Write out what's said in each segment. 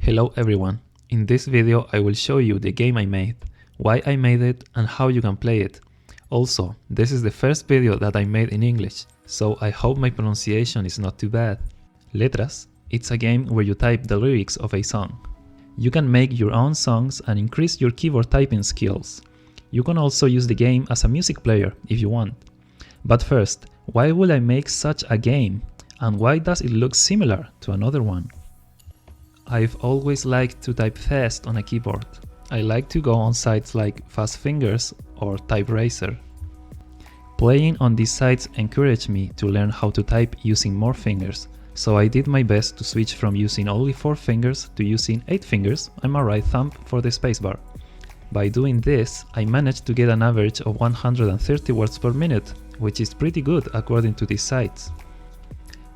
Hello everyone, in this video I will show you the game I made, why I made it and how you can play it. Also, this is the first video that I made in English, so I hope my pronunciation is not too bad. Letras, it's a game where you type the lyrics of a song. You can make your own songs and increase your keyboard typing skills. You can also use the game as a music player if you want. But first, why would I make such a game? And why does it look similar to another one? I've always liked to type fast on a keyboard. I like to go on sites like Fast Fingers or TypeRacer. Playing on these sites encouraged me to learn how to type using more fingers, so I did my best to switch from using only 4 fingers to using 8 fingers and my right thumb for the spacebar. By doing this, I managed to get an average of 130 words per minute, which is pretty good according to these sites.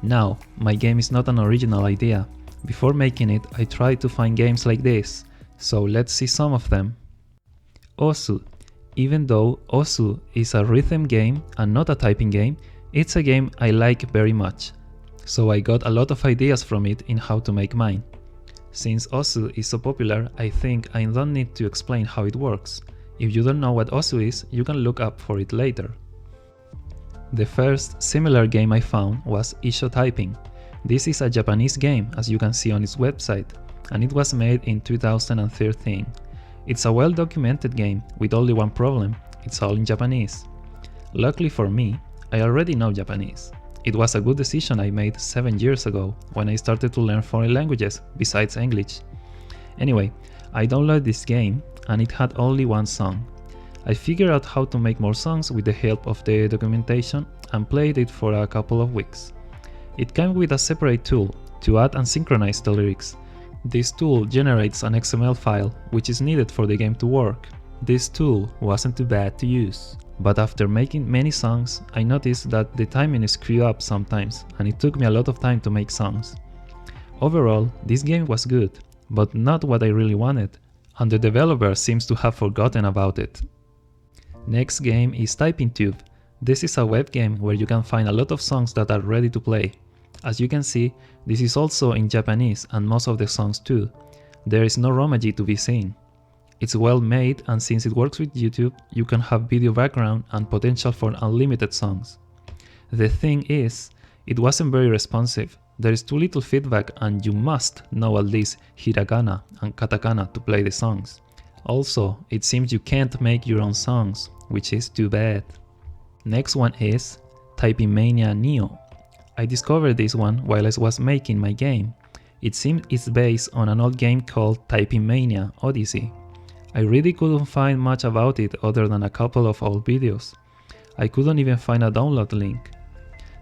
Now, my game is not an original idea. Before making it, I tried to find games like this, so let's see some of them. Osu. Even though Osu is a rhythm game and not a typing game, it's a game I like very much, so I got a lot of ideas from it in how to make mine. Since Osu is so popular, I think I don't need to explain how it works. If you don't know what Osu is, you can look up for it later. The first similar game I found was Isho Typing. This is a Japanese game, as you can see on its website, and it was made in 2013. It's a well-documented game with only one problem: it's all in Japanese. Luckily for me, I already know Japanese. It was a good decision I made 7 years ago when I started to learn foreign languages besides English. Anyway, I downloaded this game and it had only one song. I figured out how to make more songs with the help of the documentation and played it for a couple of weeks. It came with a separate tool to add and synchronize the lyrics. This tool generates an XML file which is needed for the game to work. This tool wasn't too bad to use, but after making many songs, I noticed that the timing screwed up sometimes and it took me a lot of time to make songs. Overall, this game was good, but not what I really wanted, and the developer seems to have forgotten about it. Next game is TypingTube. This is a web game where you can find a lot of songs that are ready to play. As you can see, this is also in Japanese and most of the songs too. There is no Romaji to be seen. It's well made, and since it works with YouTube, you can have video background and potential for unlimited songs. The thing is, it wasn't very responsive. There is too little feedback and you must know at least hiragana and katakana to play the songs. Also, it seems you can't make your own songs, which is too bad. Next one is Typing Mania Neo. I discovered this one while I was making my game. It seems it's based on an old game called Typing Mania Odyssey. I really couldn't find much about it other than a couple of old videos. I couldn't even find a download link.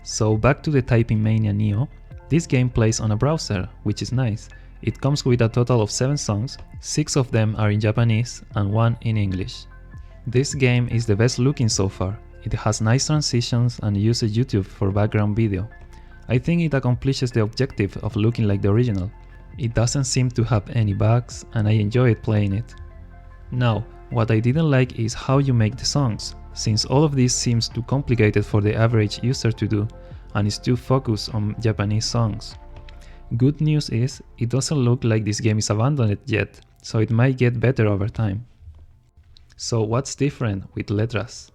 So back to the Typing Mania Neo. This game plays on a browser, which is nice. It comes with a total of 7 songs, 6 of them are in Japanese and 1 in English. This game is the best looking so far. It has nice transitions and uses YouTube for background video. I think it accomplishes the objective of looking like the original. It doesn't seem to have any bugs and I enjoyed playing it. Now, what I didn't like is how you make the songs, since all of this seems too complicated for the average user to do and is too focused on Japanese songs. Good news is, it doesn't look like this game is abandoned yet, so it might get better over time. So what's different with Letras?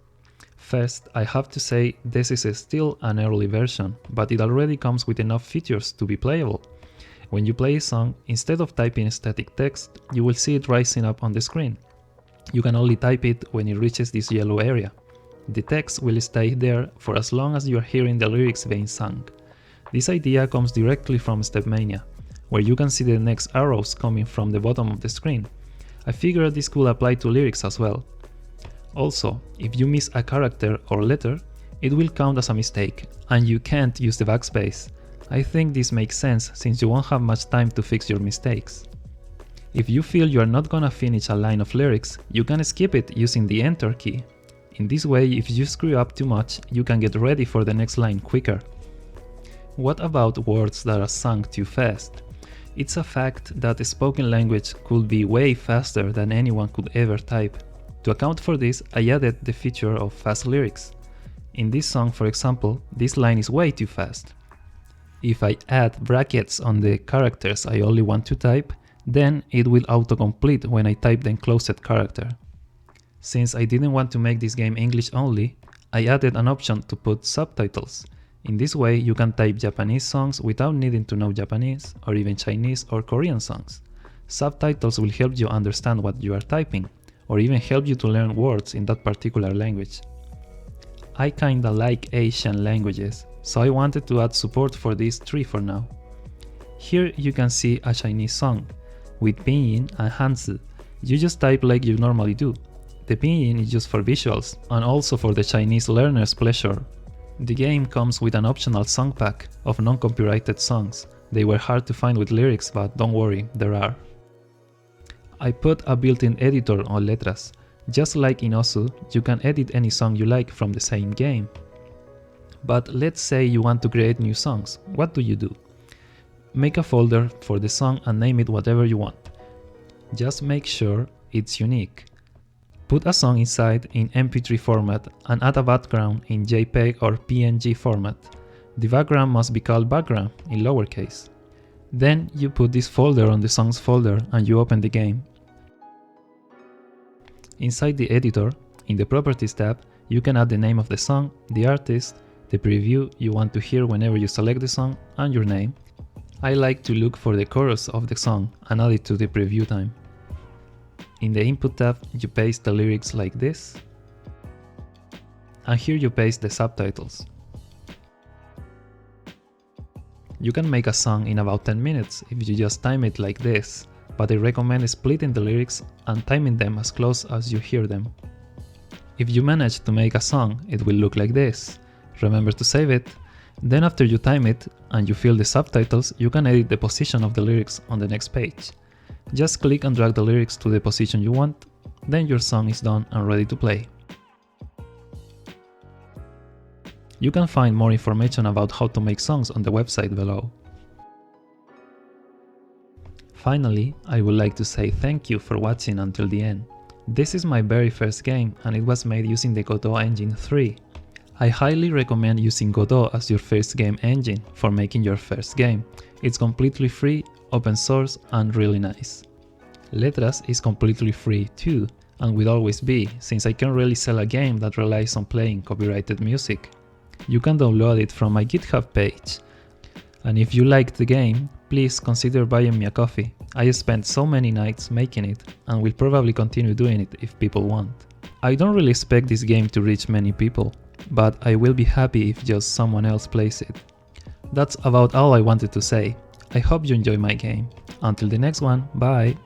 First, I have to say this is still an early version, but it already comes with enough features to be playable. When you play a song, instead of typing static text, you will see it rising up on the screen. You can only type it when it reaches this yellow area. The text will stay there for as long as you are hearing the lyrics being sung. This idea comes directly from Stepmania, where you can see the next arrows coming from the bottom of the screen. I figured this could apply to lyrics as well. Also, if you miss a character or letter, it will count as a mistake, and you can't use the backspace. I think this makes sense since you won't have much time to fix your mistakes. If you feel you are not gonna finish a line of lyrics, you can skip it using the Enter key. In this way, if you screw up too much, you can get ready for the next line quicker. What about words that are sung too fast? It's a fact that the spoken language could be way faster than anyone could ever type. To account for this, I added the feature of fast lyrics. In this song, for example, this line is way too fast. If I add brackets on the characters I only want to type, Then it will autocomplete when I type the enclosed character. Since I didn't want to make this game English only, I added an option to put subtitles. In this way you can type Japanese songs without needing to know Japanese, or even Chinese or Korean songs. Subtitles will help you understand what you are typing, or even help you to learn words in that particular language. I kinda like Asian languages, so I wanted to add support for these 3 for now. Here you can see a Chinese song, with pinyin and hanzi. You just type like you normally do. The pinyin is just for visuals, and also for the Chinese learner's pleasure. The game comes with an optional song pack of non-copyrighted songs. They were hard to find with lyrics, but don't worry, there are. I put a built-in editor on Letras. Just like in Osu, you can edit any song you like from the same game. But let's say you want to create new songs. What do? Make a folder for the song and name it whatever you want. Just make sure it's unique. Put a song inside in MP3 format and add a background in JPEG or PNG format. The background must be called background in lowercase. Then you put this folder on the songs folder and you open the game. Inside the editor, in the Properties tab, you can add the name of the song, the artist, the preview you want to hear whenever you select the song, and your name. I like to look for the chorus of the song and add it to the preview time. In the Input tab, you paste the lyrics like this, and here you paste the subtitles. You can make a song in about 10 minutes if you just time it like this, but I recommend splitting the lyrics and timing them as close as you hear them. If you manage to make a song, it will look like this. Remember to save it. Then after you time it and you fill the subtitles, you can edit the position of the lyrics on the next page. Just click and drag the lyrics to the position you want, then your song is done and ready to play. You can find more information about how to make songs on the website below. Finally, I would like to say thank you for watching until the end. This is my very first game and it was made using the Godot Engine 3. I highly recommend using Godot as your first game engine for making your first game. It's completely free, open source and really nice. Letras is completely free too, and will always be, since I can't really sell a game that relies on playing copyrighted music. You can download it from my GitHub page. And if you liked the game, please consider buying me a coffee. I spent so many nights making it, and will probably continue doing it if people want. I don't really expect this game to reach many people, but I will be happy if just someone else plays it. That's about all I wanted to say. I hope you enjoy my game. Until the next one, bye!